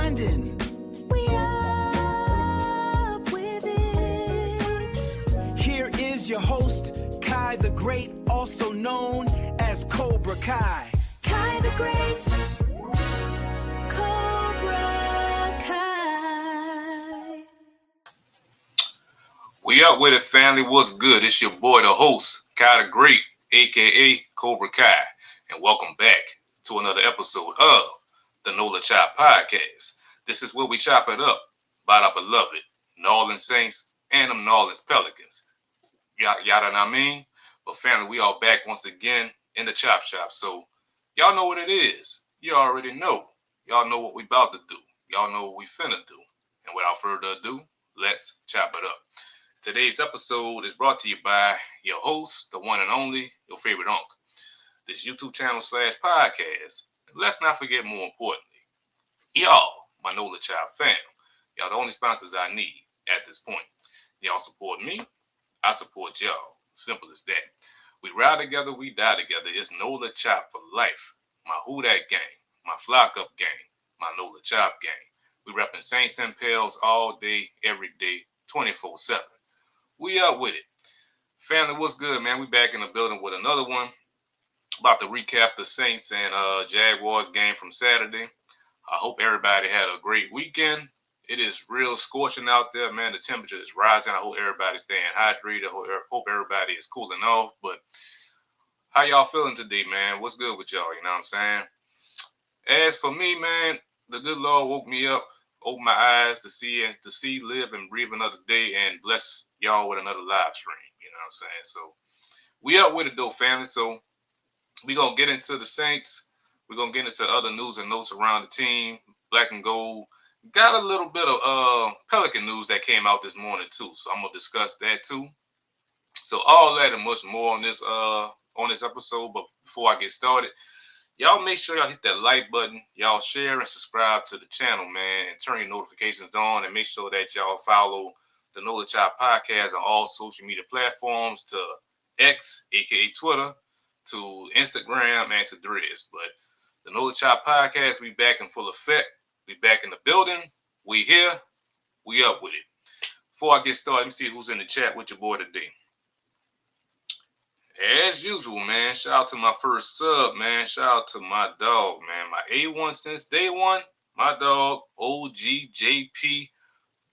grinding. We up with it. Here is your host, Kai the Great, also known as Cobra Kai. Kai the Great, Cobra Kai. We up with it, family. What's good? It's your boy, the host, Kai the Great, a.k.a. Cobra Kai. And welcome back to another episode of the NOLA Chop Podcast. This is where we chop it up about our beloved New Orleans Saints and them New Orleans Pelicans. Y'all know what I mean? But family, we are back once again in the chop shop. So y'all know what it is. You already know. Y'all know what we about to do. Y'all know what we finna do. And without further ado, let's chop it up. Today's episode is brought to you by your host, the one and only, your favorite uncle. This YouTube channel / podcast. And let's not forget, more importantly, y'all, my NOLA Child fam. Y'all the only sponsors I need at this point. Y'all support me, I support y'all. Simple as that. We ride together, we die together. It's NOLA Chop for life. My Who That gang, my Flock Up gang, my NOLA Chop gang. We repping Saints and Pels all day, every day, 24/7. We up with it. Family, what's good, man? We back in the building with another one. About to recap the Saints and Jaguars game from Saturday. I hope everybody had a great weekend. It is real scorching out there, man. The temperature is rising. I hope everybody's staying hydrated. I hope everybody is cooling off. But how y'all feeling today, man? What's good with y'all? You know what I'm saying? As for me, man, the good Lord woke me up, opened my eyes to see, live, and breathe another day, and bless y'all with another live stream. You know what I'm saying? So we up with it, though, family. So we're going to get into the Saints. We're going to get into other news and notes around the team, black and gold. Got a little bit of Pelican news that came out this morning, too. So I'm going to discuss that, too. So all that and much more on this episode. But before I get started, y'all make sure y'all hit that like button. Y'all share and subscribe to the channel, man, and turn your notifications on. And make sure that y'all follow the NOLA Chop Podcast on all social media platforms, to X, a.k.a. Twitter, to Instagram, and to Threads. But the NOLA Chop Podcast, we back in full effect. We back in the building. We here. We up with it. Before I get started, let me see who's in the chat with your boy today. As usual, man, shout out to my first sub, man. Shout out to my dog, man. My A1 since day one. My dog, OGJP,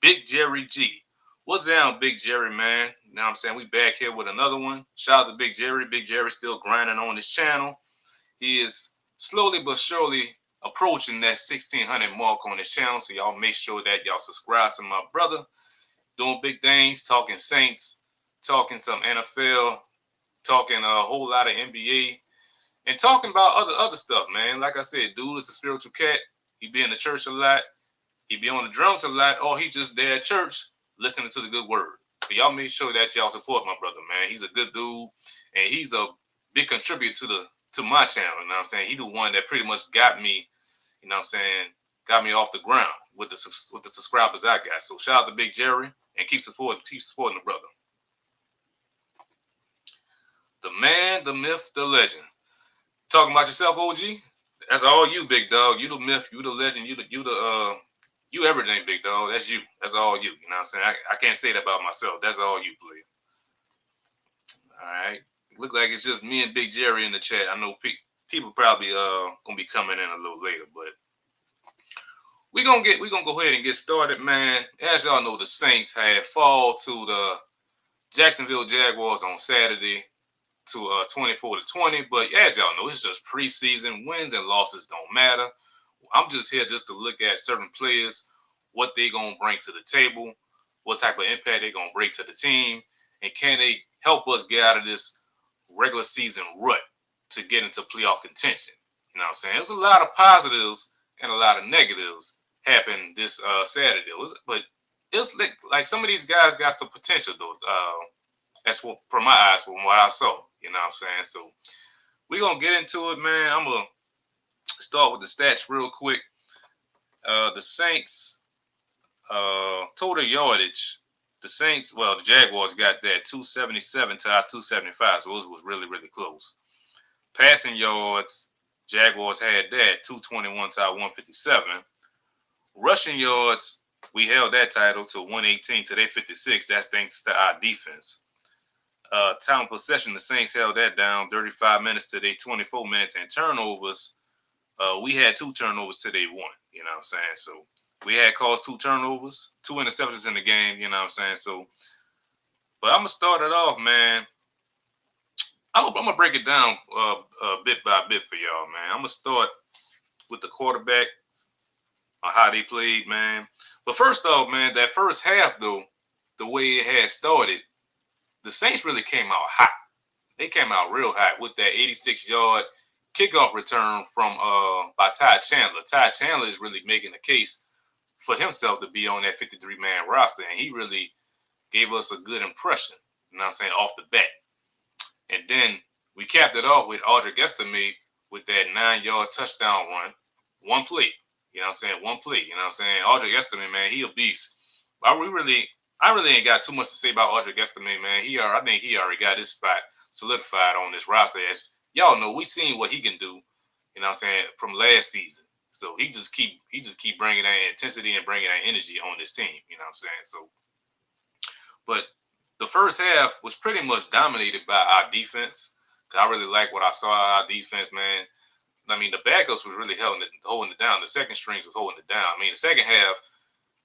Big Jerry G. What's down, Big Jerry, man? You know what I'm saying? We back here with another one. Shout out to Big Jerry. Big Jerry still grinding on this channel. He is slowly but surely approaching that 1,600 mark on this channel. So y'all make sure that y'all subscribe to my brother. Doing big things, talking Saints, talking some NFL, talking a whole lot of NBA, and talking about other stuff, man. Like I said, dude is a spiritual cat. He be in the church a lot. He be on the drums a lot, or he just there at church listening to the good word. So y'all make sure that y'all support my brother, man. He's a good dude, and he's a big contributor to my channel. You know what I'm saying? He the one that pretty much got me, you know what I'm saying, got me off the ground with the subscribers I got. So shout out to Big Jerry, and keep supporting the brother. The man, the myth, the legend. Talking about yourself, OG? That's all you, big dog. You the myth, you the legend, you everything, big dog. That's you. That's all you. You know what I'm saying? I can't say that about myself. That's all you, player. All right. Look like it's just me and Big Jerry in the chat. I know people probably gonna be coming in a little later, but we're gonna go ahead and get started, man. As y'all know, the Saints had fall to the Jacksonville Jaguars on Saturday to 24-20. But as y'all know, it's just preseason. Wins and losses don't matter. I'm just here just to look at certain players, what they gonna bring to the table, what type of impact they gonna bring to the team, and can they help us get out of this regular season rut to get into playoff contention. You know what I'm saying? There's a lot of positives and a lot of negatives happened this Saturday. But it's like some of these guys got some potential, though. That's what, from my eyes, from what I saw. You know what I'm saying? So we're going to get into it, man. I'm going to start with the stats real quick. The Saints, total yardage. The Jaguars got that 277 to our 275. So it was really, really close. Passing yards, Jaguars had that 221 to our 157. Rushing yards, we held that title to 118 to their 56. That's thanks to our defense. Time possession, the Saints held that down 35 minutes to their 24 minutes. And turnovers, we had 2 turnovers to their 1. You know what I'm saying? So we had caused 2 turnovers, 2 interceptions in the game. You know what I'm saying? So, but I'm gonna start it off, man. I'm gonna break it down bit by bit for y'all, man. I'm gonna start with the quarterback on how they played, man. But first off, man, that first half though, the way it had started, the Saints really came out hot. They came out real hot with that 86-yard kickoff return from by Ty Chandler. Ty Chandler is really making the case for himself to be on that 53-man roster, and he really gave us a good impression. You know what I'm saying, off the bat. And then we capped it off with Audric Estime with that 9-yard touchdown run. One play. You know what I'm saying? One play. You know what I'm saying? Audric Estime, man, he a beast. I really ain't got too much to say about Audric Estime, man. I think he already got his spot solidified on this roster. As y'all know, we seen what he can do, you know what I'm saying, from last season. So he just keep bringing that intensity and bringing that energy on this team, you know what I'm saying? So, but the first half was pretty much dominated by our defense. I really like what I saw out of our defense, man. I mean, the backups was really holding it down. The second strings was holding it down. I mean, the second half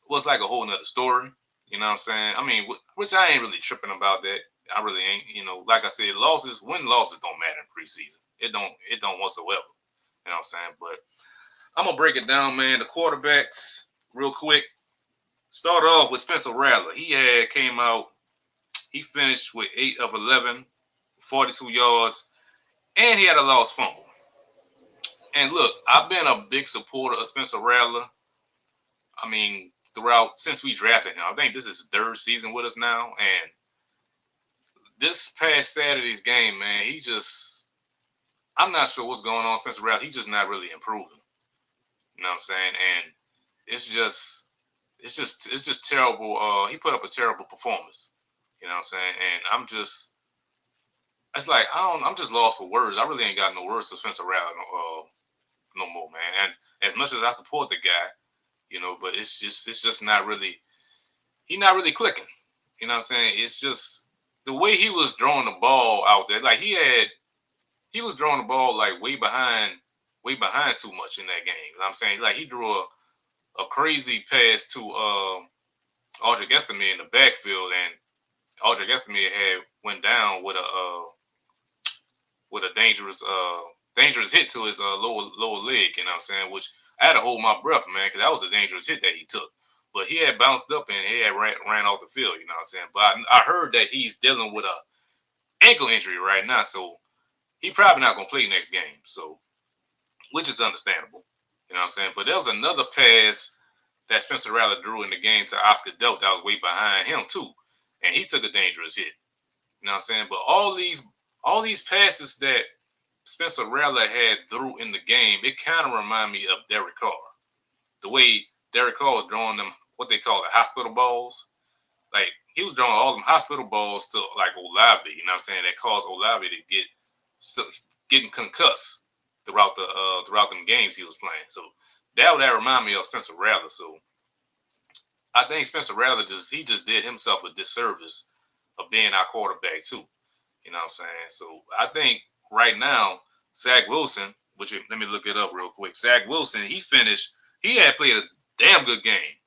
was like a whole nother story. You know what I'm saying? I mean, which I ain't really tripping about that. I really ain't. You know, like I said, losses don't matter in preseason. It don't whatsoever. You know what I'm saying? But I'm gonna break it down, man. The quarterbacks, real quick. Start off with Spencer Rattler. He came out. He finished with 8 of 11, 42 yards, and he had a lost fumble. And look, I've been a big supporter of Spencer Rattler. I mean, since we drafted him. I think this is his 3rd season with us now. And this past Saturday's game, man, I'm not sure what's going on, Spencer Rattler. He's just not really improving. You know what I'm saying? And it's just terrible. He put up a terrible performance. You know what I'm saying? And I'm just lost for words. I really ain't got no words for Spencer Rattler no more, man. And as much as I support the guy, you know, but it's just not really, he's not really clicking. You know what I'm saying? It's just the way he was throwing the ball out there. Like he was throwing the ball like way behind too much in that game. You know what I'm saying? Like he drew a crazy pass to Audric Estime in the backfield, and Audric Estime had went down with a dangerous hit to his lower leg. You know what I'm saying? Which I had to hold my breath, man, because that was a dangerous hit that he took. But he had bounced up and he had ran off the field. You know what I'm saying? But I heard that he's dealing with a ankle injury right now, so he probably not gonna play next game. So, which is understandable. You know what I'm saying? But there was another pass that Spencer Rattler drew in the game to Oscar Delp that was way behind him too, and he took a dangerous hit. You know what I'm saying? But all these passes that Spencer Rattler had threw in the game, it kind of remind me of Derek Carr. The way Derek Carr was throwing them, what they call the hospital balls. Like, he was throwing all them hospital balls to, like, Olave, you know what I'm saying? That caused Olave to getting concussed throughout them games he was playing. So that remind me of Spencer Rattler. So I think Spencer Rattler just did himself a disservice of being our quarterback too. You know what I'm saying? So I think right now, Zach Wilson, let me look it up real quick. Zach Wilson, he had played a damn good game.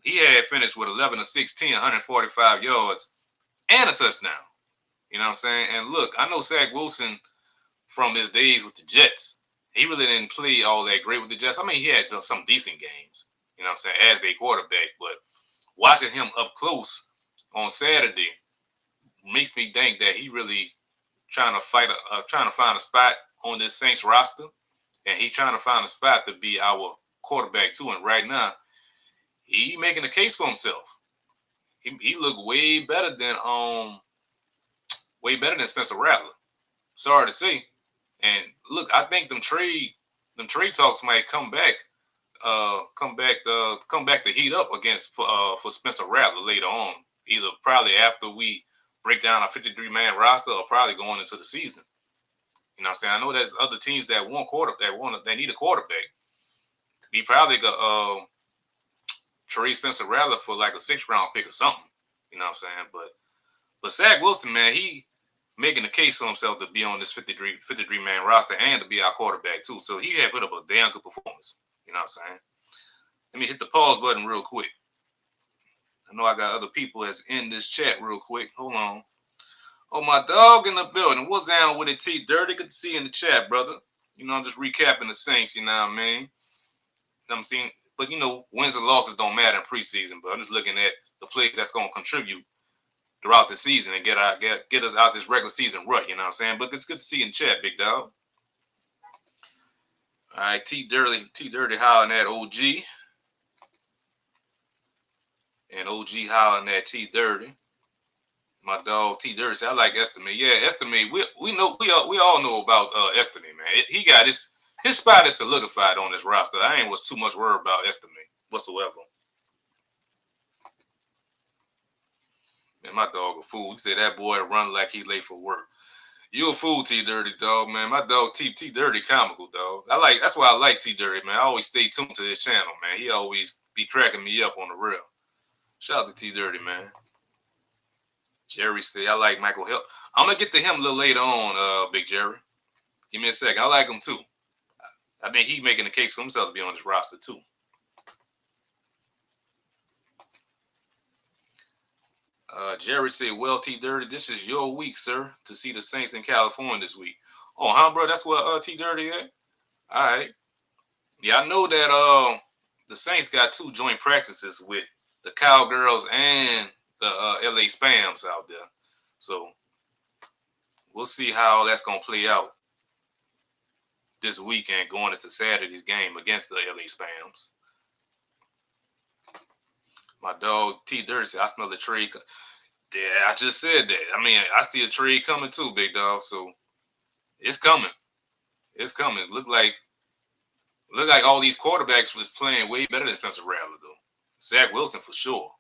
He had finished with 11 of 16, 145 yards, and a touchdown. You know what I'm saying? And look, I know Zach Wilson from his days with the Jets. He really didn't play all that great with the Jets. I mean, he had some decent games, you know what I'm saying, as their quarterback. But watching him up close on Saturday makes me think that he really trying to find a spot on this Saints roster, and he's trying to find a spot to be our quarterback too. And right now, he making a case for himself. He looked way better than Spencer Rattler. Sorry to say. And look, I think them trade talks might come back to heat up for Spencer Rattler later on. Either probably after we break down our 53-man roster, or probably going into the season. You know what I'm saying? I know there's other teams that need a quarterback. We probably got trade Spencer Rattler for like a 6th round pick or something. You know what I'm saying? But Zach Wilson, man, he making the case for himself to be on this 53 man roster and to be our quarterback too. So he had put up a damn good performance. You know what I'm saying? Let me hit the pause button real quick. I know I got other people that's in this chat real quick. Hold on. Oh, my dog in the building. What's down with it, T Dirty? Good to see you in the chat, brother. You know, I'm just recapping the Saints, you know what I mean? I'm seeing, but you know, wins and losses don't matter in preseason. But I'm just looking at the plays that's going to contribute throughout the season and get us out this regular season rut. You know what I'm saying? But it's good to see you in chat, big dog. All right, T Dirty hollering at OG, and OG hollering at T Dirty. My dog T Dirty said, I like Estimate. Yeah, Estimate. We all know about Estimate, man. He got his spot is solidified on this roster. I ain't was too much worried about Estimate whatsoever. Man, my dog a fool. He said that boy run like he late for work. You a fool, T Dirty, dog, man. My dog T Dirty comical, dog. That's why I like T Dirty, man. I always stay tuned to his channel, man. He always be cracking me up on the real. Shout out to T Dirty, man. Jerry said, I like Michael Hill. I'm going to get to him a little later on, Big Jerry. Give me a sec. I like him, too. I think he's making the case for himself to be on this roster, too. Jerry said, well, T Dirty, this is your week, sir, to see the Saints in California this week. Oh, huh, bro? That's where T Dirty at? All right. Yeah, I know that the Saints got 2 joint practices with the Cowgirls and the LA Spams out there. So we'll see how that's going to play out this weekend going into Saturday's game against the LA Spams. My dog T Dirty said, I smell the trade. Yeah, I just said that. I mean, I see a trade coming too, big dog. So it's coming. It's coming. Look like all these quarterbacks was playing way better than Spencer Rattler, though. Zach Wilson for sure.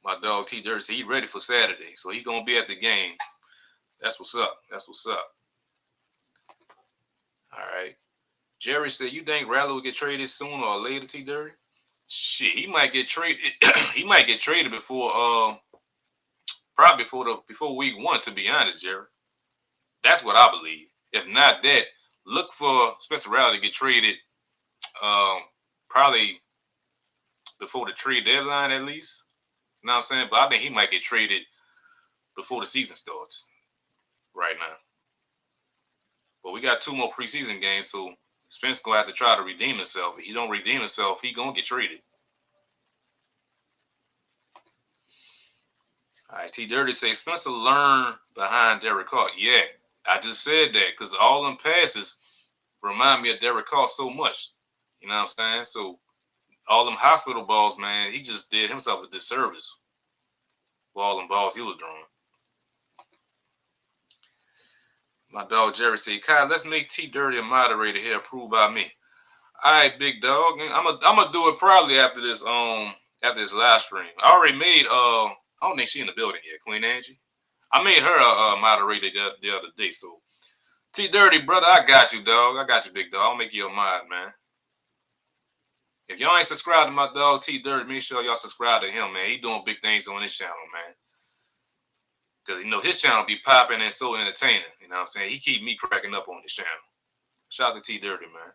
My dog T Dirty said he ready for Saturday, so he gonna be at the game. That's what's up. That's what's up. All right. Jerry said, you think Rattler will get traded sooner or later, T Dirty? Shit, he might get traded. He might get traded before probably before week 1, to be honest, Jerry. That's what I believe. If not that, look for Spencer Rattler to get traded probably before the trade deadline at least. You know what I'm saying? But I think he might get traded before the season starts right now. But we got 2 more preseason games, so Spence going to have to try to redeem himself. If he don't redeem himself, he going to get traded. All right, T Dirty say Spencer learned behind Derek Carr. Yeah, I just said that because all them passes remind me of Derek Carr so much. You know what I'm saying? So all them hospital balls, man, he just did himself a disservice for all them balls he was throwing. My dog Jerry said, Kyle, let's make T Dirty a moderator here, approved by me. All right, big dog. I'm gonna do it probably after this live stream. I already made I don't think she in the building yet, Queen Angie. I made her a moderator the other day. So T Dirty, brother, I got you, dog. I got you, big dog. I'll make you a mod, man. If y'all ain't subscribed to my dog T Dirty, make sure y'all subscribe to him, man. He doing big things on his channel, man. Because, you know, his channel be popping and so entertaining. You know what I'm saying? He keep me cracking up on his channel. Shout out to T Dirty, man.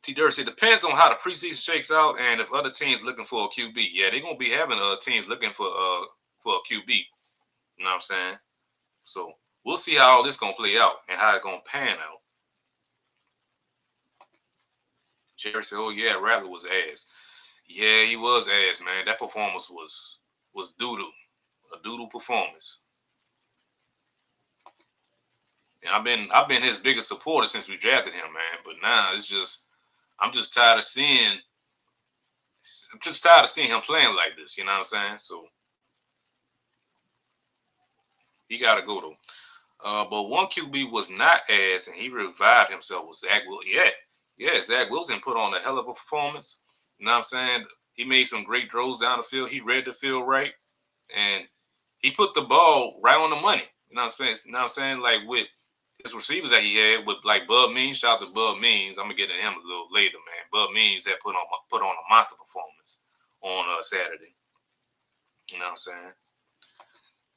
T Dirty said, depends on how the preseason shakes out and if other teams looking for a QB. Yeah, they're going to be having teams looking for a QB. You know what I'm saying? So we'll see how all this going to play out and how it's going to pan out. Jerry said, oh, yeah, Rattler was ass. Yeah, he was ass, man. That performance was doo-doo. A doodle performance. And I've been his biggest supporter since we drafted him, man. But now I'm just tired of seeing him playing like this. You know what I'm saying? So he gotta go though. But one QB was not ass, and he revived himself with Zach Wilson. Yeah, Zach Wilson put on a hell of a performance. You know what I'm saying? He made some great throws down the field. He read the field right, and he put the ball right on the money. You know what I'm saying? Like with his receivers that he had with like Bud Means. Shout out to Bud Means. I'm gonna get to him a little later, man. Bud Means had put on a monster performance on Saturday. You know what I'm saying?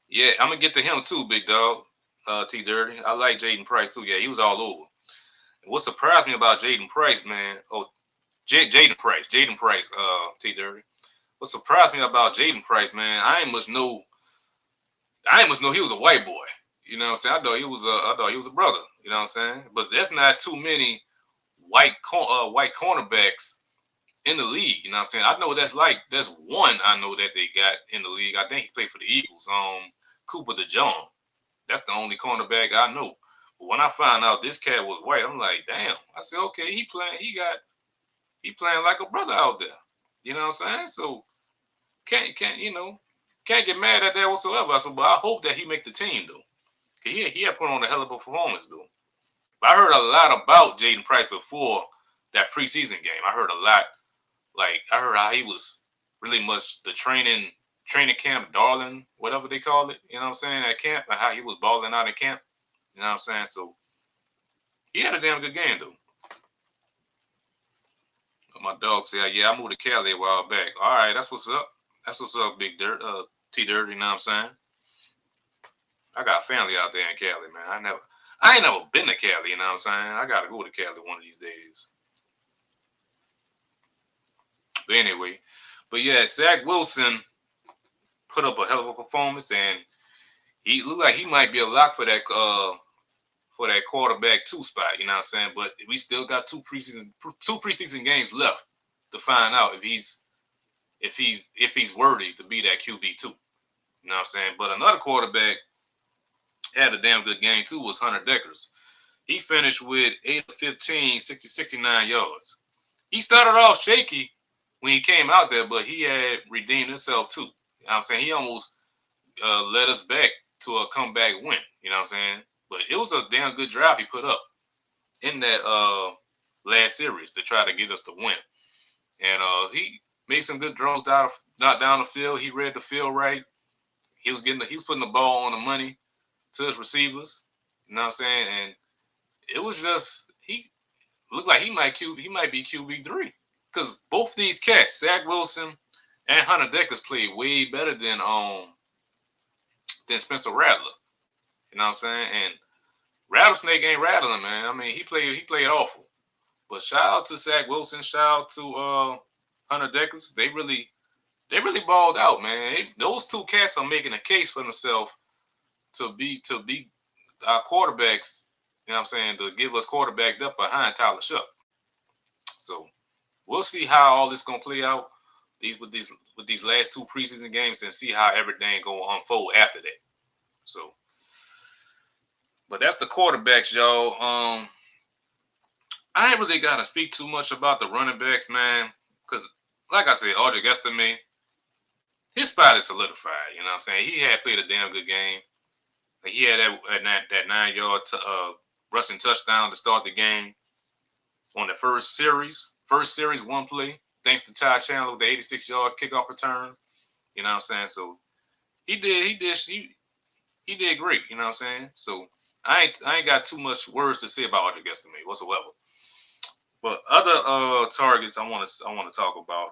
Yeah, I'm gonna get to him too, big dog. T Dirty. I like Jaden Price too. Yeah, he was all over. And what surprised me about Jaden Price, man? Oh, Jaden Price. Jaden Price. T Dirty. What surprised me about Jaden Price, man? I ain't much know he was a white boy. You know what I'm saying? I thought he was a brother. You know what I'm saying? But there's not too many white cornerbacks in the league. You know what I'm saying? I know that's one I know that they got in the league. I think he played for the Eagles. Cooper DeJong. That's the only cornerback I know. But when I found out this cat was white, I'm like, damn. I said, okay, he playing like a brother out there. You know what I'm saying? So can't get mad at that whatsoever. I said, but I hope that he make the team though. Cause he had put on a hell of a performance though. But I heard a lot about Jaden Price before that preseason game. I heard a lot. Like I heard how he was really much the training camp darling, whatever they call it. You know what I'm saying? At camp and how he was balling out at camp. You know what I'm saying? So he had a damn good game though. My dog said, "Yeah, I moved to Cali a while back." All right, that's what's up. That's what's up, Big Dirt, T Dirt. You know what I'm saying? I got family out there in Cali, man. I ain't never been to Cali. You know what I'm saying? I gotta go to Cali one of these days. But anyway, yeah, Zach Wilson put up a hell of a performance, and he looked like he might be a lock for that quarterback 2 spot. You know what I'm saying? But we still got two preseason games left to find out if he's worthy to be that QB2. You know what I'm saying? But another quarterback had a damn good game too was Hunter Dekkers. He finished with 8 of 15, 69 yards. He started off shaky when he came out there, but he had redeemed himself too. You know what I'm saying? He almost led us back to a comeback win. You know what I'm saying? But it was a damn good drive he put up in that last series to try to get us to win. And he made some good throws down the field. He read the field right. He was putting the ball on the money to his receivers. You know what I'm saying? And it was just he looked like he might be QB3 because both these cats, Zach Wilson and Hunter Dekkers, played way better than Spencer Rattler. You know what I'm saying? And Rattlesnake ain't rattling, man. I mean, he played awful. But shout out to Zach Wilson, shout out to Hunter Dekkers. They really balled out, man. Those two cats are making a case for themselves to be our quarterbacks. You know what I'm saying? To give us quarterback depth behind Tyler Shuck. So we'll see how all this gonna play out with these last 2 preseason games and see how everything gonna unfold after that. So, but that's the quarterbacks, y'all. I ain't really gotta speak too much about the running backs, man, because like I said, Audric Estime, his spot is solidified. You know what I'm saying? He had played a damn good game. He had that 9-yard rushing touchdown to start the game on the first series, one play, thanks to Ty Chandler with the 86-yard kickoff return. You know what I'm saying? So he did great. You know what I'm saying? So I ain't got too much words to say about Audric Estime whatsoever. But other targets I want to talk about.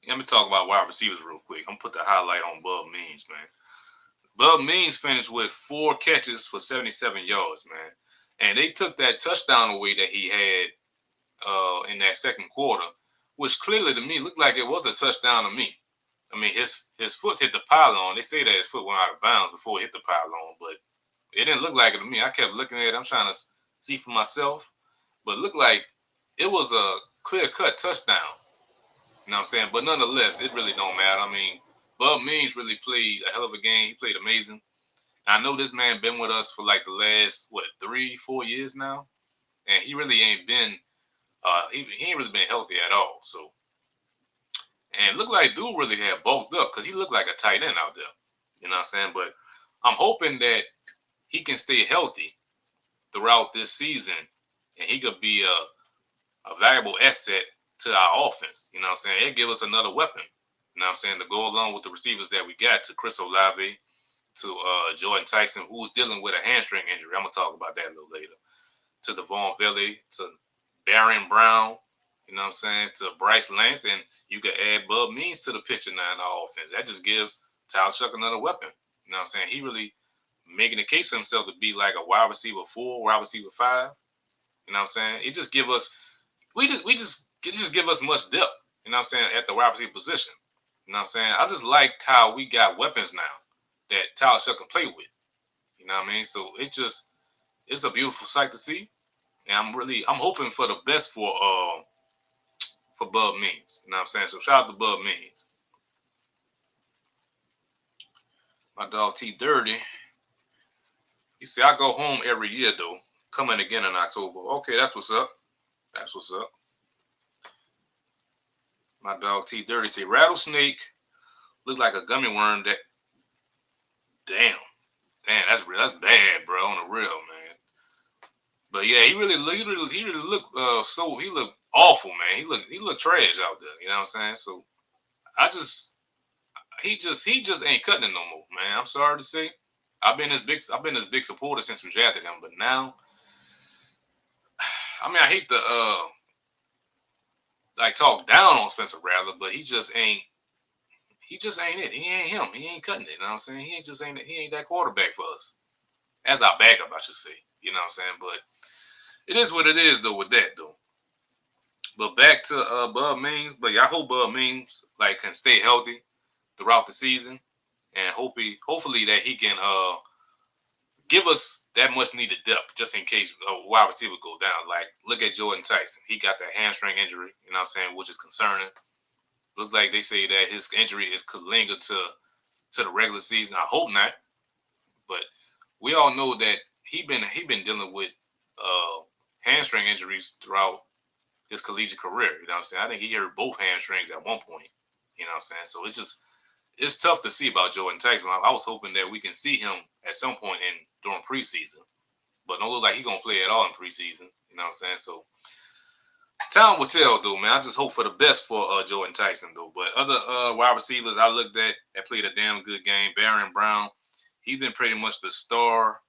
Let me talk about wide receivers real quick. I'm gonna put the highlight on Bub Means, man. Bub Means finished with 4 catches for 77 yards, man. And they took that touchdown away that he had in that second quarter, which clearly to me looked like it was a touchdown to me. I mean, his foot hit the pylon. They say that his foot went out of bounds before it hit the pylon, but it didn't look like it to me. I kept looking at it. I'm trying to see for myself, but it looked like it was a clear-cut touchdown. You know what I'm saying? But nonetheless, it really don't matter. I mean, Bub Means really played a hell of a game. He played amazing. I know this man been with us for like the last 3-4 years now, and he really ain't been he ain't really been healthy at all. So, and it looked like dude really had bulked up because he looked like a tight end out there. You know what I'm saying? But I'm hoping that he can stay healthy throughout this season, and he could be a valuable asset to our offense. You know what I'm saying? It give us another weapon. You know what I'm saying? To go along with the receivers that we got, to Chris Olave, to Jordan Tyson, who's dealing with a hamstring injury. I'm gonna talk about that a little later. To Devon Valley, to Baron Brown, you know what I'm saying, to Bryce Lance, and you can add Bub Means to the picture now in the offense. That just gives Tyler Shuck another weapon. You know what I'm saying? He really making a case for himself to be like a wide receiver 4, wide receiver 5. You know what I'm saying? It just give us it just give us much depth, you know what I'm saying, at the wide receiver position. You know what I'm saying? I just like how we got weapons now that Tyler Shuck can play with. You know what I mean? So it's a beautiful sight to see. And I'm hoping for the best for Bub Means. You know what I'm saying? So shout out to Bub Means. My dog T Dirty. You see, I go home every year though. Coming again in October. Okay, that's what's up. That's what's up. My dog T Dirty say rattlesnake look like a gummy worm that damn, that's bad, bro, on the real, man. But yeah, he really look he looked awful, man. He looked trash out there, you know what I'm saying? So he just ain't cutting it no more, man. I'm sorry to say. I've been his big supporter since we drafted him, but now I mean I hate to like talk down on Spencer Rattler, but he just ain't it. He ain't him. He ain't cutting it. You know what I'm saying? He ain't that quarterback for us. As our backup, I should say. You know what I'm saying? But it is what it is though with that though. But back to Bub Means, but I hope Bub Means like can stay healthy throughout the season, and hopefully that he can give us that much needed depth just in case a wide receiver go down. Like look at Jordan Tyson. He got that hamstring injury, you know what I'm saying, which is concerning. Look like they say that his injury could linger to the regular season. I hope not, but we all know that he been dealing with hamstring injuries throughout his collegiate career. You know what I'm saying? I think he hurt both hamstrings at one point. You know what I'm saying? So it's tough to see about Jordan Tyson. I was hoping that we can see him at some point during preseason, but don't look like he's gonna play at all in preseason. You know what I'm saying? So time will tell, though, man. I just hope for the best for Jordan Tyson, though. But other wide receivers I looked at that played a damn good game. Baron Brown, he's been pretty much the star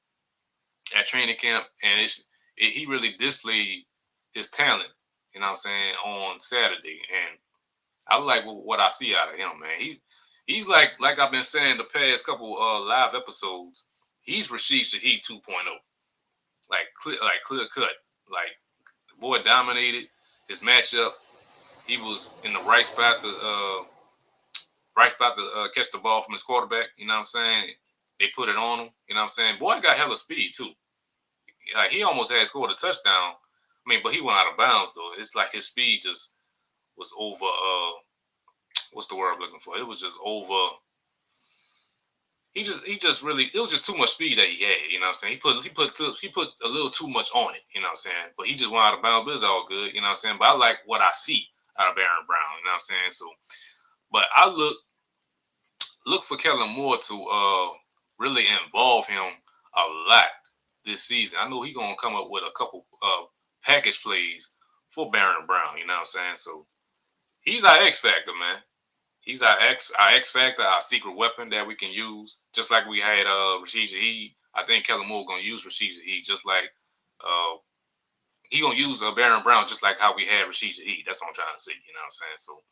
at training camp, and he really displayed his talent, you know what I'm saying, on Saturday. And I like what I see out of him, man. He's like I've been saying the past couple live episodes, he's Rashid Shaheed 2.0. Like clear cut. Like the boy dominated his matchup. He was in the right spot to catch the ball from his quarterback. You know what I'm saying? They put it on him. You know what I'm saying? Boy got hella speed too. Like he almost had scored a touchdown. I mean, but he went out of bounds though. It's like his speed just was over. What's the word I'm looking for? It was just over. He just really, it was just too much speed that he had. You know what I'm saying? He put a little too much on it. You know what I'm saying? But he just went out of bounds. But it's all good. You know what I'm saying? But I like what I see out of Baron Brown. You know what I'm saying? So, but I look for Kellen Moore to really involve him a lot this season. I know he's gonna come up with a couple package plays for Baron Brown. You know what I'm saying? So he's our X factor, man. He's our X factor, our secret weapon that we can use. Just like we had Rashid Shaheed. I think Kellen Moore gonna use Rashid Shaheed just like he gonna use Baron Brown just like how we had Rashid Shaheed. That's what I'm trying to say. You know what I'm saying? So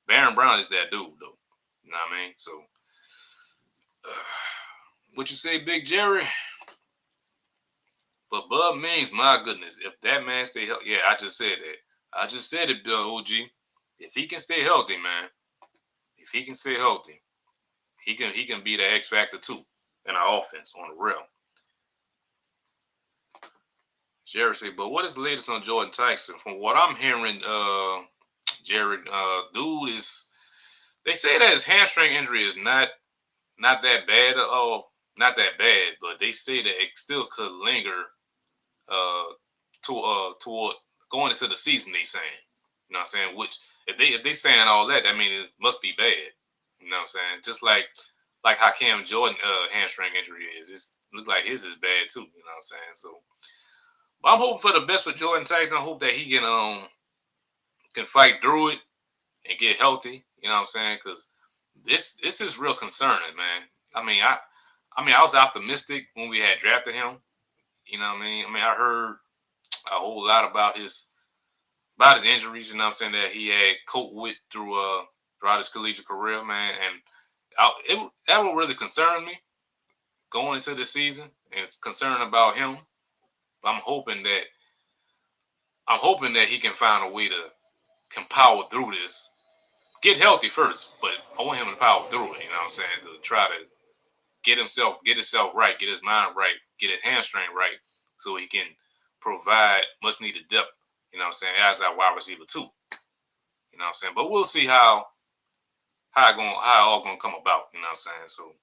Baron Brown is that dude, though. You know what I mean? So what you say, Big Jerry? But Bub Means, my goodness, if that man stay healthy, yeah, I just said that. I just said it, OG. If he can stay healthy, man. If he can stay healthy, he can be the X factor too in our offense on the real. Jerry say, but what is the latest on Jordan Tyson? From what I'm hearing, Jerry, dude is. They say that his hamstring injury is not that bad. Not that bad, but they say that it still could linger toward going into the season. They saying, you know what I'm saying? Which if they saying all that, that means it must be bad. You know what I'm saying? Just like how Cam Jordan hamstring injury is. It look like his is bad too. You know what I'm saying? So, but I'm hoping for the best for Jordan Tyson. I hope that he can fight through it and get healthy. You know what I'm saying? Because this is real concerning, man. I mean, I mean, I was optimistic when we had drafted him. You know what I mean? I heard a whole lot about his injuries. You know what I'm saying, that he had coped with throughout his collegiate career, man. And that would really concern me going into this season, and it's concerned about him. But I'm hoping that he can find a way to can power through this. Get healthy first, but I want him to power through it. You know what I'm saying? To try to get himself right, get his mind right, get his hamstring right, so he can provide much needed depth. You know what I'm saying? As our wide receiver too. You know what I'm saying? But we'll see how it all gonna come about. You know what I'm saying? So,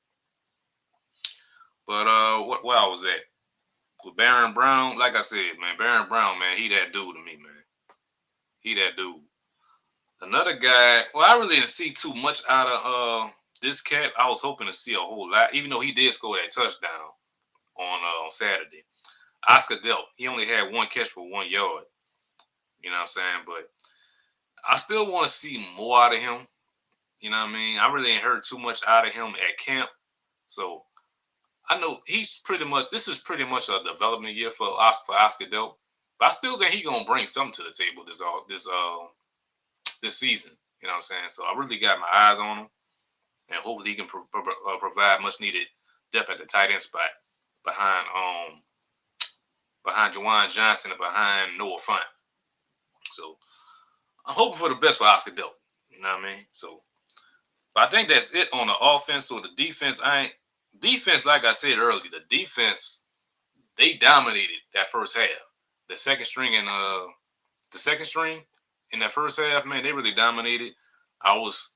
but where I was at with Baron Brown, like I said, man, Baron Brown, man, he that dude to me, man. He that dude. Another guy, well, I really didn't see too much out of this cat. I was hoping to see a whole lot, even though he did score that touchdown on Saturday. Oscar Delp, he only had one catch for 1 yard. You know what I'm saying? But I still want to see more out of him. You know what I mean? I really ain't heard too much out of him at camp. So I know this is pretty much a development year for Oscar Delp. But I still think he's gonna bring something to the table this season. You know what I'm saying? So I really got my eyes on him, and hopefully he can provide much needed depth at the tight end spot behind Juwan Johnson and behind Noah Fant. So I'm hoping for the best for Oscar Delp. You know what I mean? So, but I think that's it on the offense. So the defense, like I said earlier, the defense, they dominated that first half. The second string in that first half, man, they really dominated. I was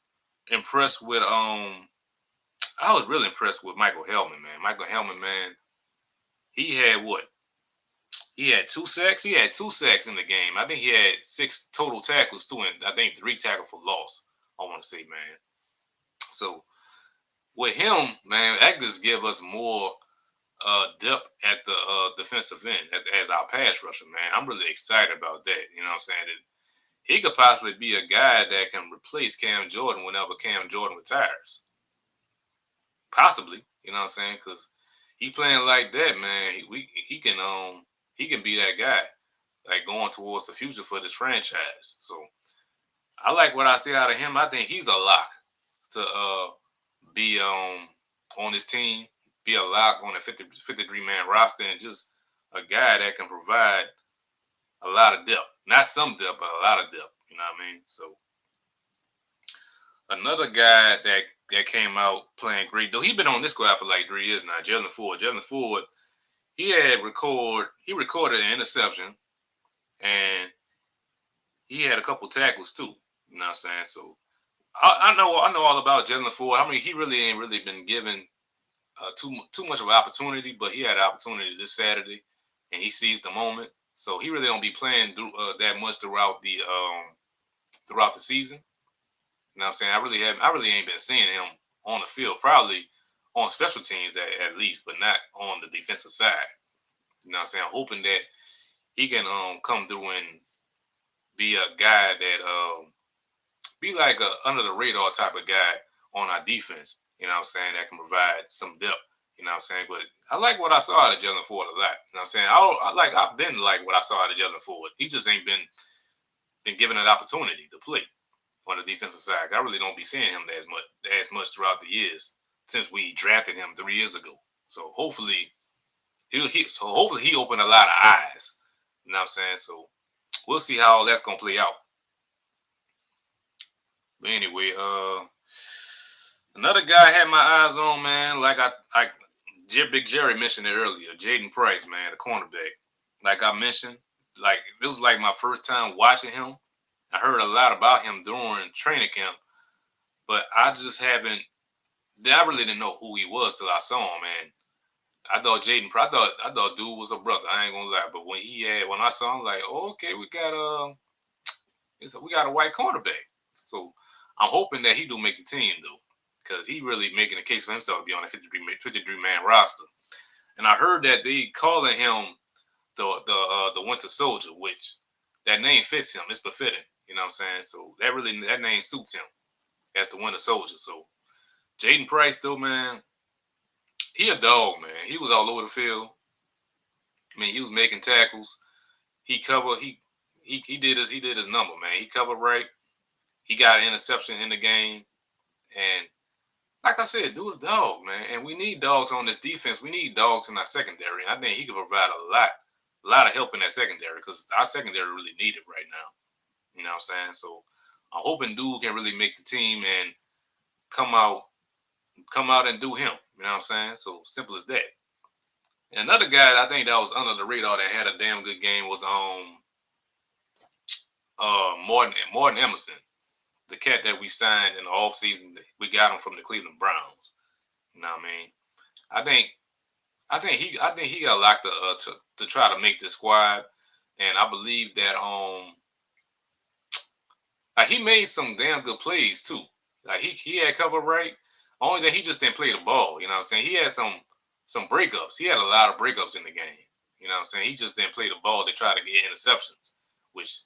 impressed with I was really impressed with Michael Hellman, man. Michael Hellman, man, he had what? He had 2 sacks. He had 2 sacks in the game. I think he had 6 total tackles too, and I think 3 tackles for loss. I want to say, man. So with him, man, that just give us more depth at the defensive end as our pass rusher, man. I'm really excited about that. You know what I'm saying? That he could possibly be a guy that can replace Cam Jordan whenever Cam Jordan retires. Possibly, you know what I'm saying? Because he playing like that, man. He can be that guy, like going towards the future for this franchise. So I like what I see out of him. I think he's a lock to be on this team, be a lock on a 53-man roster, and just a guy that can provide a lot of depth. Not some depth, but a lot of depth. You know what I mean? So another guy that came out playing great, though he been on this squad for like 3 years now, Jalen Ford. Jalen Ford, he recorded an interception, and he had a couple tackles too. You know what I'm saying? So I know all about Jalen Ford. I mean, he really ain't really been given too much of an opportunity, but he had an opportunity this Saturday, and he seized the moment. So he really don't be playing that much throughout the season. You know what I'm saying? I really ain't been seeing him on the field, probably on special teams at least, but not on the defensive side. You know what I'm saying? I'm hoping that he can come through and be a guy that be like a under the radar type of guy on our defense. You know what I'm saying? That can provide some depth. You know what I'm saying? But I like what I saw out of Jalen Ford a lot. You know what I'm saying? I've been like what I saw out of Jalen Ford. He just ain't been given an opportunity to play on the defensive side. I really don't be seeing him as much throughout the years since we drafted him 3 years ago. So hopefully he opened a lot of eyes. You know what I'm saying? So we'll see how that's gonna play out. But anyway, another guy I had my eyes on, man, like Big Jerry mentioned it earlier, Jaden Price, man, the cornerback. Like I mentioned, like this was like my first time watching him. I heard a lot about him during training camp, but I really didn't know who he was till I saw him, man. I thought dude was a brother. I ain't gonna lie, but when I saw him, like, oh, okay, we got a white cornerback. So I'm hoping that he do make the team though, because he really making a case for himself to be on a 53-man roster. And I heard that they calling him the Winter Soldier, which that name fits him. It's befitting. You know what I'm saying? So that name suits him as the Winter Soldier. So Jaden Price, though, man, he a dog, man. He was all over the field. I mean, he was making tackles. He covered. He did his number, man. He covered right. He got an interception in the game, and like I said, dude, a dog, man. And we need dogs on this defense. We need dogs in our secondary, and I think he could provide a lot of help in that secondary because our secondary really need it right now. You know what I'm saying? So I'm hoping dude can really make the team and come out and do him. You know what I'm saying? So simple as that. And another guy that I think that was under the radar that had a damn good game was Morton Emerson, the cat that we signed in the offseason. We got him from the Cleveland Browns. You know what I mean? I think I think he got a lot to try to make the squad, and I believe that like he made some damn good plays too. Like he had cover right. Only that he just didn't play the ball. You know what I'm saying? He had some breakups. He had a lot of breakups in the game. You know what I'm saying? He just didn't play the ball to try to get interceptions, which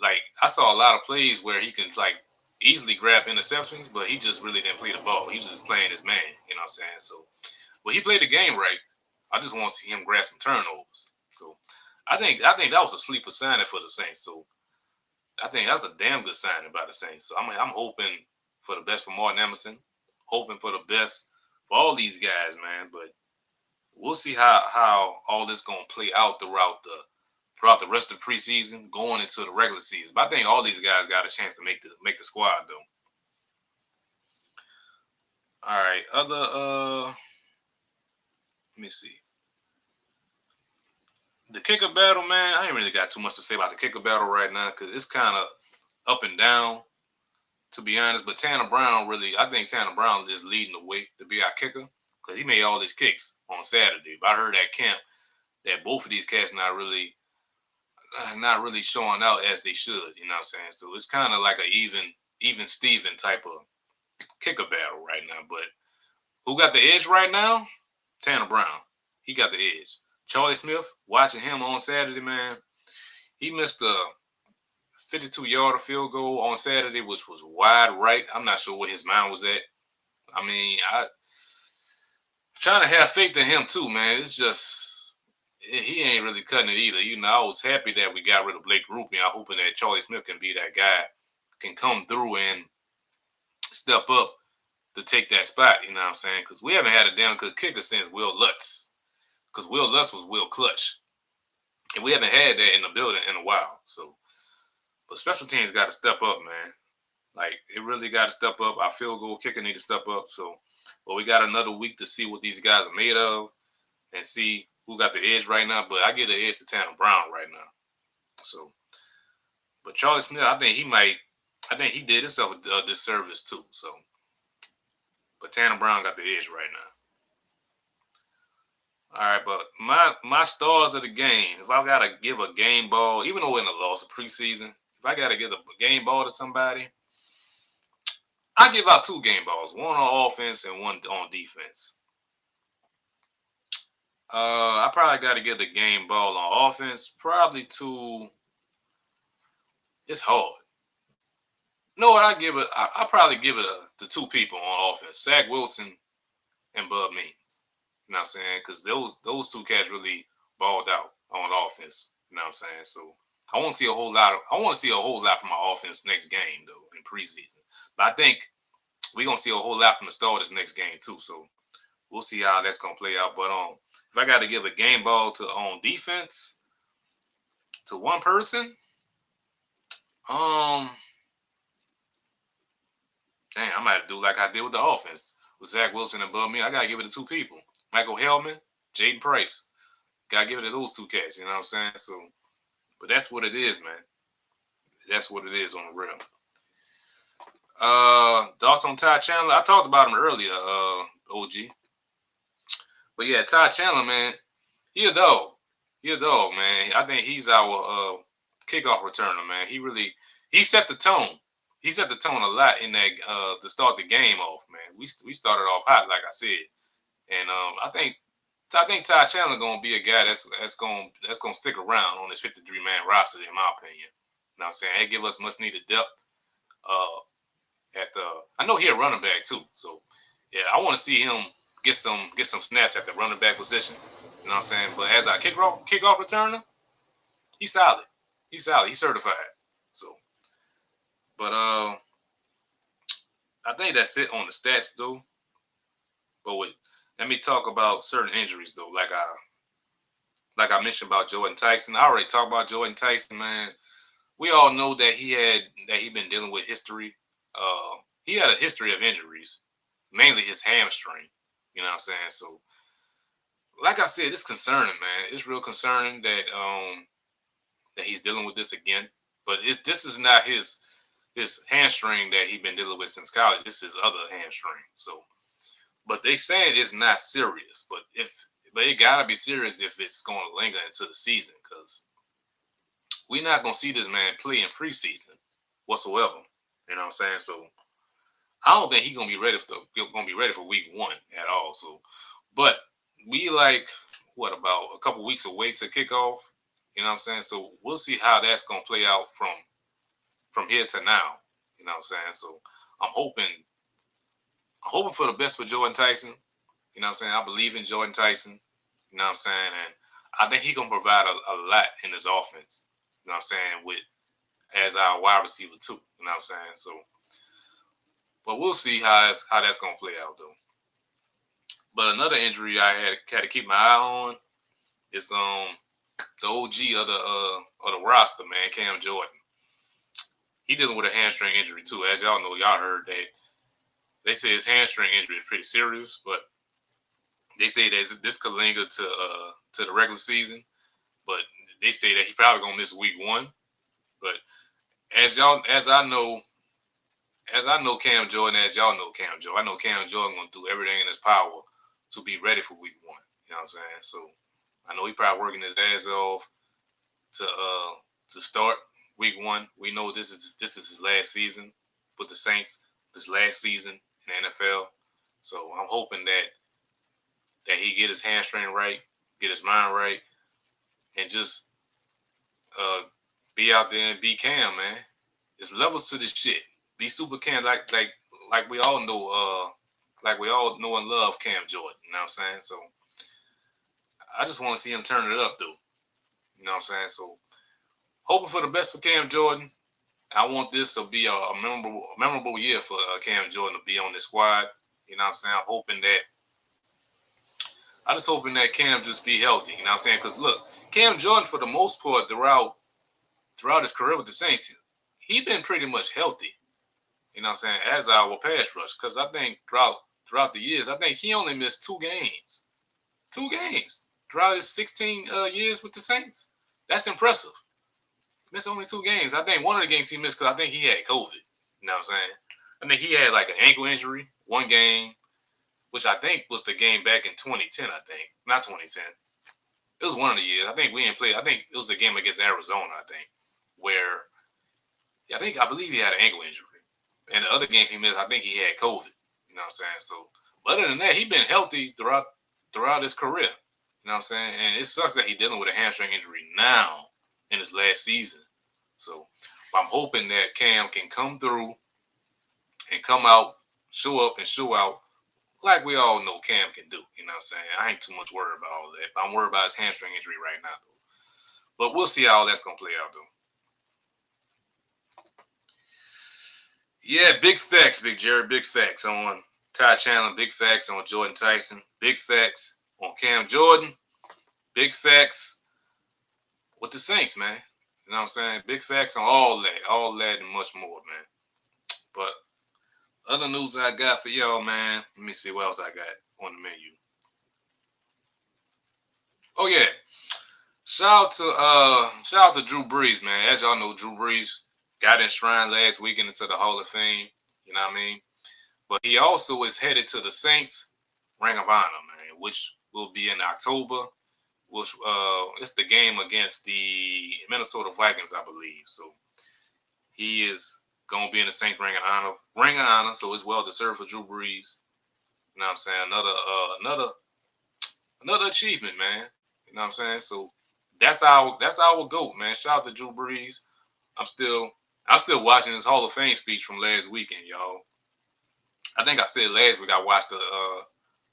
like I saw a lot of plays where he can like easily grab interceptions, but he just really didn't play the ball. He was just playing his man. You know what I'm saying? So, but he played the game right. I just want to see him grab some turnovers. So, I think that was a sleeper signing for the Saints. So, I think that's a damn good signing by the Saints. So, I'm hoping for the best for Martin Emerson, hoping for the best for all these guys, man. But we'll see how all this gonna play out throughout the rest of the preseason, going into the regular season. But I think all these guys got a chance to make the squad though. All right, let me see. The kicker battle, man. I ain't really got too much to say about the kicker battle right now because it's kind of up and down, to be honest. But I think Tanner Brown is leading the way to be our kicker because he made all his kicks on Saturday. But I heard at camp that both of these cats not really showing out as they should. You know what I'm saying? So it's kind of like a even Steven type of kicker battle right now. But who got the edge right now? Tanner Brown. He got the edge. Charlie Smith, watching him on Saturday, man, he missed a 52-yard field goal on Saturday, which was wide right. I'm not sure where his mind was at. I mean, I'm trying to have faith in him too, man. It's just he ain't really cutting it either. You know, I was happy that we got rid of Blake Rupen. I'm hoping that Charlie Smith can be that guy, can come through and step up to take that spot. You know what I'm saying? Because we haven't had a damn good kicker since Will Lutz. Because Will Lutz was Will Clutch. And we haven't had that in the building in a while. So, but special teams got to step up, man. Like, it really got to step up. Our field goal kicker need to step up. So, but we got another week to see what these guys are made of and see who got the edge right now. But I give the edge to Tanner Brown right now. So, but Charlie Smith, I think he did himself a disservice too. So, but Tanner Brown got the edge right now. All right, but my stars of the game, if I gotta give a game ball, even though we're in a loss of preseason, if I gotta give a game ball to somebody, I give out 2 game balls, one on offense and one on defense. I probably gotta give the game ball on offense, probably to. It's hard. No, what I probably give it to 2 people on offense, Zach Wilson and Bud Means. You know what I'm saying? Because those 2 cats really balled out on offense. You know what I'm saying? So I want to see a whole lot from my offense next game though in preseason. But I think we're gonna see a whole lot from the start of this next game too. So we'll see how that's gonna play out. But if I got to give a game ball to on defense to one person, damn, I might do like I did with the offense with Zach Wilson and Bud Means. I gotta give it to 2 people. Michael Hellman, Jaden Price. Gotta give it to those 2 cats, you know what I'm saying? So, but that's what it is, man. That's what it is on the real. Thoughts on Ty Chandler? I talked about him earlier, OG. But yeah, Ty Chandler, man, he a dog. He a dog, man. I think he's our kickoff returner, man. He set the tone. He set the tone a lot in that to start the game off, man. We started off hot, like I said. And I think Ty Chandler gonna be a guy that's gonna stick around on this 53-man roster, in my opinion. You know what I'm saying? It give us much needed depth. I know he a running back too, so yeah, I want to see him get some snaps at the running back position. You know what I'm saying? But as a kickoff returner, he's solid. He's solid. He's certified. So, but I think that's it on the stats though. But let me talk about certain injuries though. Like I mentioned about Jordan Tyson. I already talked about Jordan Tyson, man. We all know that he been dealing with history. He had a history of injuries, mainly his hamstring. You know what I'm saying? So, like I said, it's concerning, man. It's real concerning that he's dealing with this again. But this is not his hamstring that he's been dealing with since college. This is his other hamstring. So, but they saying it's not serious. But it gotta be serious if it's going to linger into the season, because we're not gonna see this man play in preseason whatsoever. You know what I'm saying? So I don't think he's gonna be ready for week 1 at all. So, but we about a couple weeks away to kickoff. You know what I'm saying? So we'll see how that's gonna play out from here to now. You know what I'm saying? So I'm hoping for the best for Jordan Tyson. You know what I'm saying? I believe in Jordan Tyson. You know what I'm saying? And I think he's gonna provide a lot in his offense. You know what I'm saying? As our wide receiver too. You know what I'm saying? So, but we'll see how that's gonna play out though. But another injury I had to keep my eye on is the OG of the roster, man, Cam Jordan. He dealing with a hamstring injury too. As y'all know, y'all heard that they say his hamstring injury is pretty serious, but they say that this could linger to the regular season. But they say that he probably gonna miss week 1. But as I know Cam Jordan, as y'all know Cam Jordan, I know Cam Jordan gonna do everything in his power to be ready for week 1. You know what I'm saying? So I know he probably working his ass off to start week 1. We know this is his last season with the Saints. This last season in the NFL. So I'm hoping that he get his hamstring right, get his mind right, and just be out there and be Cam, man. There's levels to this shit. Be super Cam, like we all know, like we all know and love Cam Jordan. You know what I'm saying? So I just want to see him turn it up, though. You know what I'm saying? So hoping for the best for Cam Jordan. I want this to be a memorable year for Cam Jordan to be on this squad. You know what I'm saying? I'm just hoping that Cam just be healthy. You know what I'm saying? Because look, Cam Jordan, for the most part, throughout his career with the Saints, he been pretty much healthy. You know what I'm saying? As our pass rush. Because I think throughout the years, I think he only missed 2 games. 2 games throughout his 16 years with the Saints. That's impressive. Missed only 2 games. I think one of the games he missed because I think he had COVID. You know what I'm saying? I think he had like an ankle injury, 1 game, which I think was the game back in 2010, I think. Not 2010. It was one of the years. I think we didn't play. I think it was the game against Arizona, I think, where I believe he had an ankle injury. And the other game he missed, I think he had COVID. You know what I'm saying? So, but other than that, he's been healthy throughout his career. You know what I'm saying? And it sucks that he's dealing with a hamstring injury now in his last season. So I'm hoping that Cam can come through and come out, show up and show out like we all know Cam can do. You know what I'm saying? I ain't too much worried about all that. But I'm worried about his hamstring injury right now, though. But we'll see how that's going to play out, though. Yeah, big facts, Big Jerry. Big facts on Ty Chandler. Big facts on Jordan Tyson. Big facts on Cam Jordan. Big facts with the Saints, man. You know what I'm saying? Big facts on all that and much more, man. But other news I got for y'all, man. Let me see what else I got on the menu. Oh yeah. Shout out to Drew Brees, man. As y'all know, Drew Brees got enshrined last weekend into the Hall of Fame. You know what I mean? But he also is headed to the Saints Ring of Honor, man, which will be in October. Which it's the game against the Minnesota Vikings, I believe. So he is gonna be in the Saints Ring of Honor. So it's well deserved for Drew Brees. You know what I'm saying? Another achievement, man. You know what I'm saying? So that's our GOAT, man. Shout out to Drew Brees. I'm still watching his Hall of Fame speech from last weekend, y'all. I think I said last week I watched the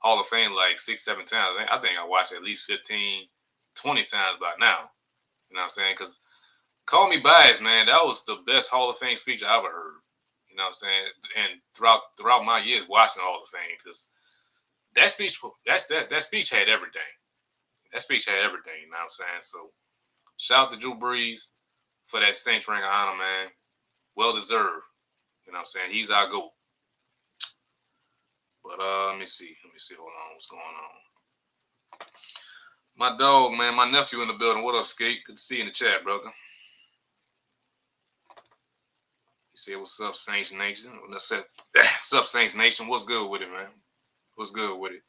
Hall of Fame like 6-7 times. I think I watched at least 15, 20 times by now. You know what I'm saying? Because call me biased, man. That was the best Hall of Fame speech I ever heard. You know what I'm saying? And throughout my years watching Hall of Fame, because that speech had everything. That speech had everything. You know what I'm saying? So shout out to Drew Brees for that Saints ring of honor, man. Well deserved. You know what I'm saying? He's our GOAT. But let me see. Hold on. What's going on? My dog, man. My nephew in the building. What up, Skate? Good to see you in the chat, brother. He said, "What's up, Saints Nation?" What's up, Saints Nation? What's good with it, man? What's good with it?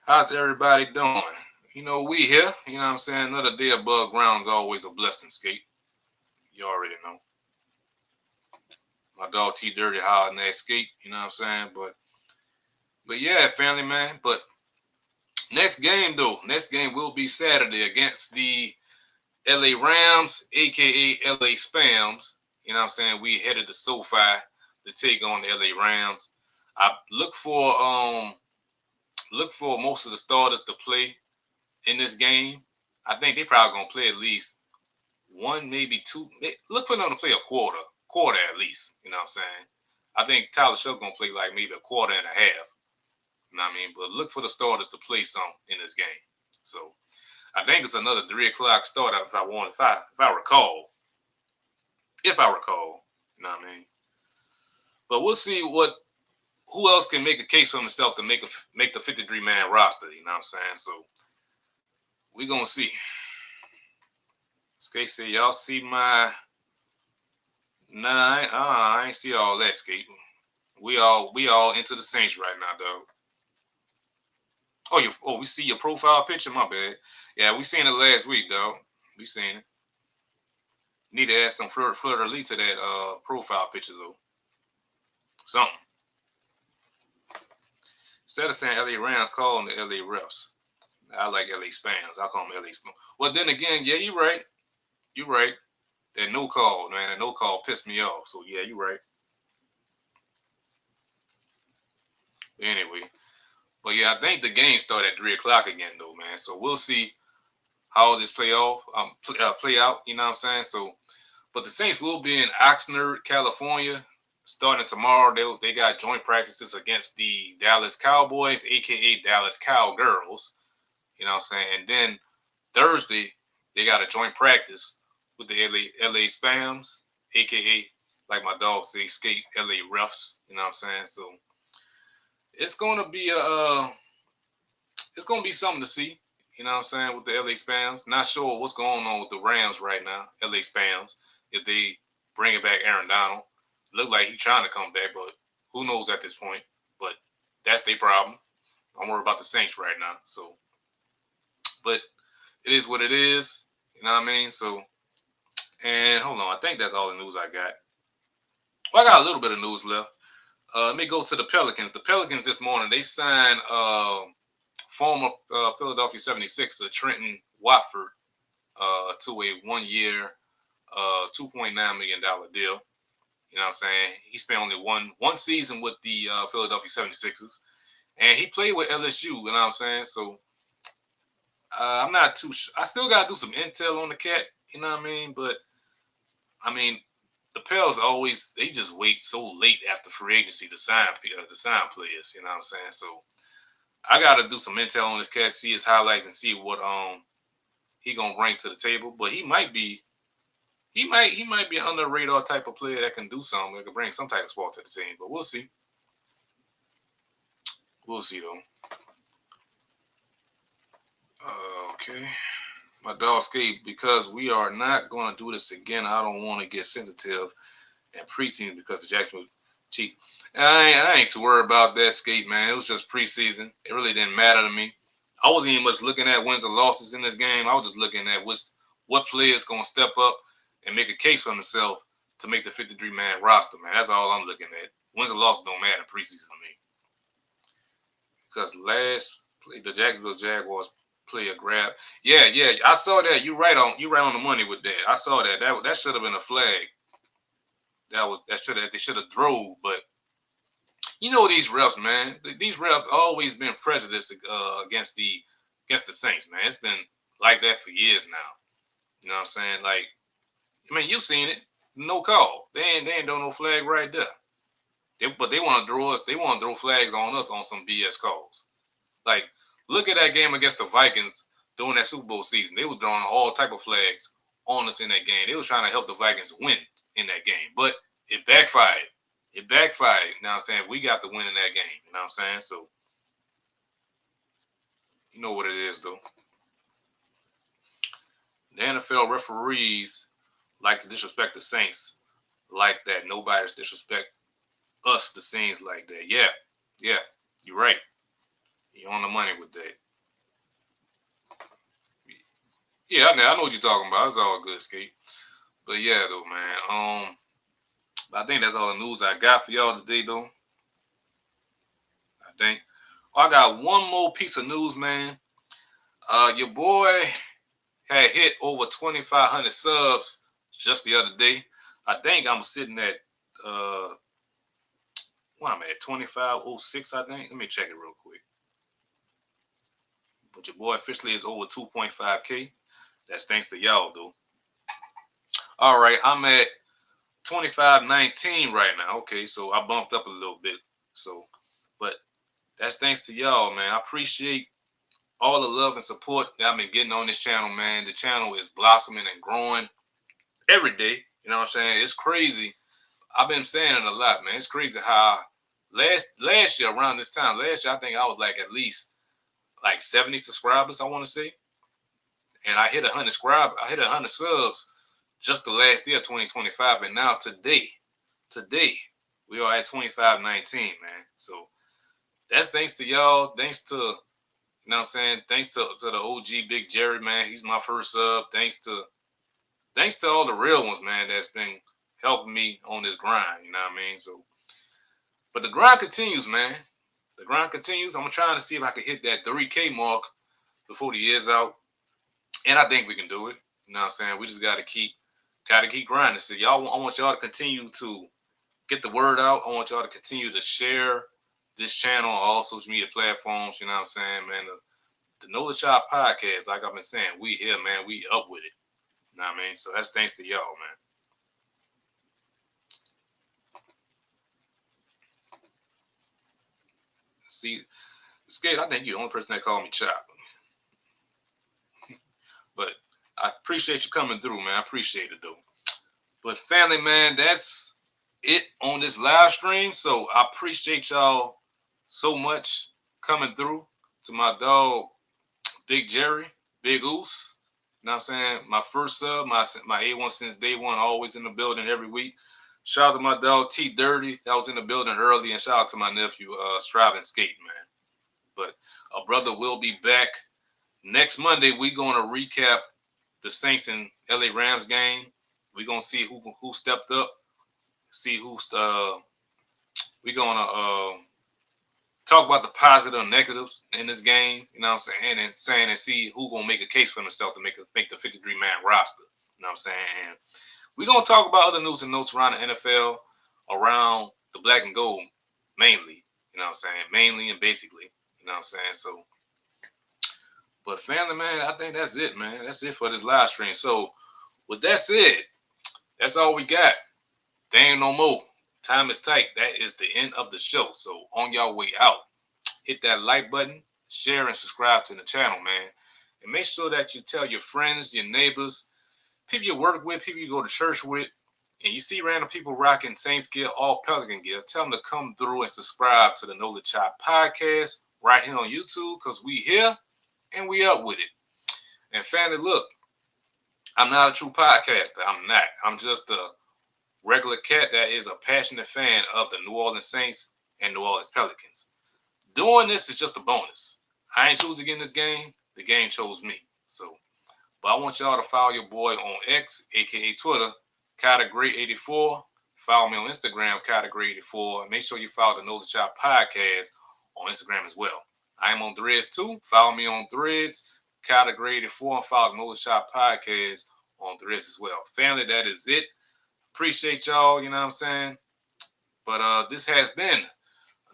How's everybody doing? You know, we here. You know what I'm saying? Another day above ground is always a blessing, Skate. You already know. My dog T Dirty hollering at Skate. You know what I'm saying? But yeah, family, man. But next game, though. Next game will be Saturday against the LA Rams, a.k.a. LA Spams. You know what I'm saying? We headed to SoFi to take on the LA Rams. I look for most of the starters to play in this game. I think they probably gonna play at least one, maybe two. Look for them to play a quarter at least. You know what I'm saying? I think Tyler Shough gonna play like maybe a quarter and a half. You know what I mean? But look for the starters to play some in this game. So I think it's another 3 o'clock start if I recall. If I recall, you know what I mean? But we'll see who else can make a case for himself to make the 53-man roster, you know what I'm saying? So we're gonna see. Skate said, y'all see my I ain't see all that, Skate. We all into the Saints right now, dog. We see your profile picture, my bad. Yeah, we seen it last week, dog. We seen it. Need to add some fleur-de-lis to that profile picture though. Something. Instead of saying LA Rams, call them the LA Refs. I like LA Spams. I call them LA Spams. Well, then again, yeah, you're right. You're right. That no call, man. That no call pissed me off. So, yeah, you're right. Anyway. But, yeah, I think the game started at 3 o'clock again, though, man. So, we'll see how this play out, you know what I'm saying? So, but the Saints will be in Oxnard, California, starting tomorrow. They got joint practices against the Dallas Cowboys, a.k.a. Dallas Cowgirls. You know what I'm saying? And then Thursday, they got a joint practice with the LA Spams, a.k.a. like my dog say, Skate LA Refs. You know what I'm saying? So it's gonna be something to see. You know what I'm saying, with the LA Spams. Not sure what's going on with the Rams right now, LA Spams. If they bring it back Aaron Donald. Look like he's trying to come back, but who knows at this point. But that's their problem. I'm worried about the Saints right now. So, but it is what it is. You know what I mean? So, and hold on. I think that's all the news I got. Well, I got a little bit of news left. Let me go to the Pelicans. The Pelicans this morning, they signed former Philadelphia 76er Trenton Watford to a 1-year, $2.9 million deal. You know what I'm saying? He spent only one season with the Philadelphia 76ers. And he played with LSU, you know what I'm saying? So I'm not too sure. I still got to do some intel on the cat, you know what I mean? But, I mean, the Pels they just wait so late after free agency to sign players, you know what I'm saying? So I got to do some intel on this cat, see his highlights, and see what he going to bring to the table. But he might be an under the radar type of player that can do something, that can bring some type of sport to the team. But we'll see. We'll see, though. Okay. My dog Skate, because we are not going to do this again. I don't want to get sensitive and preseason because the Jacksonville cheat. I ain't too worried about that, Skate, man. It was just preseason. It really didn't matter to me. I wasn't even much looking at wins and losses in this game. I was just looking at what players going to step up and make a case for themselves to make the 53-man roster, man. That's all I'm looking at. Wins and losses don't matter in preseason to me. Because the Jacksonville Jaguars play a grab. Yeah, I saw that. You right on the money with that. I saw that. That should have been a flag. They should have drove, but You know these refs, man. These refs always been prejudiced against the Saints, man. It's been like that for years now. You know what I'm saying? Like, I mean, you've seen it. No call. They ain't doing no flag right there. But they want to throw us. They want to throw flags on us on some BS calls. Like, look at that game against the Vikings during that Super Bowl season. They was throwing all type of flags on us in that game. They was trying to help the Vikings win in that game, but it backfired. It backfired. You know what I'm saying? We got the win in that game. You know what I'm saying? So, you know what it is, though. The NFL referees like to disrespect the Saints like that. Nobody's disrespect us, the Saints, like that. Yeah, you're right. You're on the money with that. Yeah, I know what you're talking about. It's all good, Skate. But yeah, though, man. I think that's all the news I got for y'all today, though. I think. I got one more piece of news, man. Your boy had hit over 2,500 subs just the other day. I think I'm sitting at what I'm at 2506. I think. Let me check it real quick. But your boy officially is over 2.5K. That's thanks to y'all, though. All right, I'm at 2519 right now. Okay, so I bumped up a little bit. So, but that's thanks to y'all, man. I appreciate all the love and support that I've been getting on this channel, man. The channel is blossoming and growing every day. You know what I'm saying? It's crazy. I've been saying it a lot, man. It's crazy how last year around this time, I think I was like at least like 70 subscribers, I want to say. And I hit 100 subs just the last year, 2025. And now today, we are at 2519, man. So that's thanks to y'all. Thanks to, you know what I'm saying? Thanks to the OG Big Jerry, man. He's my first sub. Thanks to all the real ones, man, that's been helping me on this grind. You know what I mean? So, but the grind continues, man. The grind continues. I'm trying to see if I can hit that 3K mark before the year's out. And I think we can do it. You know what I'm saying? We just gotta keep grinding. So I want y'all to continue to get the word out. I want y'all to continue to share this channel on all social media platforms. You know what I'm saying, man? The Know the Chop podcast, like I've been saying, we here, man. We up with it. You know what I mean? So that's thanks to y'all, man. See, Skate, I think you're the only person that called me Chop. But I appreciate you coming through, man. I appreciate it, though. But family, man, that's it on this live stream. So I appreciate y'all so much coming through. To my dog, Big Jerry, Big Oos. You know what I'm saying? My first sub, my A1 since day one, always in the building every week. Shout out to my dog T Dirty, that was in the building early, and shout out to my nephew Striving Skate, man. But a brother will be back next Monday. We're gonna recap the Saints and LA Rams game. We're gonna see who stepped up, see who's we're gonna talk about the positive and negatives in this game, you know what I'm saying, and see who's gonna make a case for himself to make the 53-man roster. You know what I'm saying? And we're gonna talk about other news and notes around the NFL, around the black and gold, mainly. You know what I'm saying? Mainly and basically. You know what I'm saying? So, but family, man, I think that's it, man. That's it for this live stream. So, with that said, that's all we got. There ain't no more. Time is tight. That is the end of the show. So, on y'all way out, hit that like button, share, and subscribe to the channel, man. And make sure that you tell your friends, your neighbors, people you work with, people you go to church with, and you see random people rocking Saints gear, all Pelican gear, tell them to come through and subscribe to the Know the Chop podcast right here on YouTube, because we here and we up with it. And family, look, I'm not a true podcaster. I'm not. I'm just a regular cat that is a passionate fan of the New Orleans Saints and New Orleans Pelicans. Doing this is just a bonus. I ain't choosing to get in this game. The game chose me. So, but I want y'all to follow your boy on X, aka Twitter, KylerGreat84. Follow me on Instagram, KylerGreat84. Make sure you follow the Know the Chop podcast on Instagram as well. I am on Threads too. Follow me on Threads, KylerGreat84, and follow the Know the Chop podcast on Threads as well. Family, that is it. Appreciate y'all, you know what I'm saying? But this has been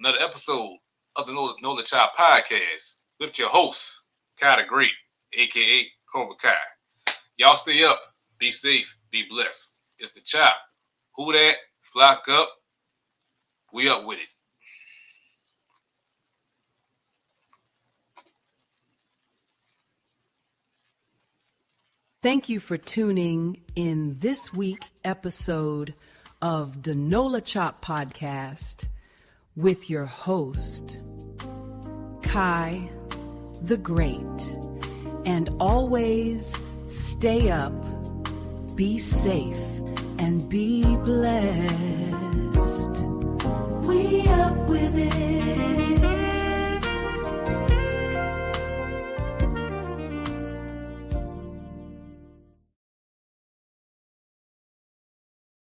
another episode of the Know the Child podcast with your host, Kai the Great, aka Cobra Kai. Y'all stay up, be safe, be blessed. It's the Chop. Who that? Flock up. We up with it. Thank you for tuning in this week's episode of the Nola Chop podcast with your host, Kai the Great. And always stay up, be safe, and be blessed.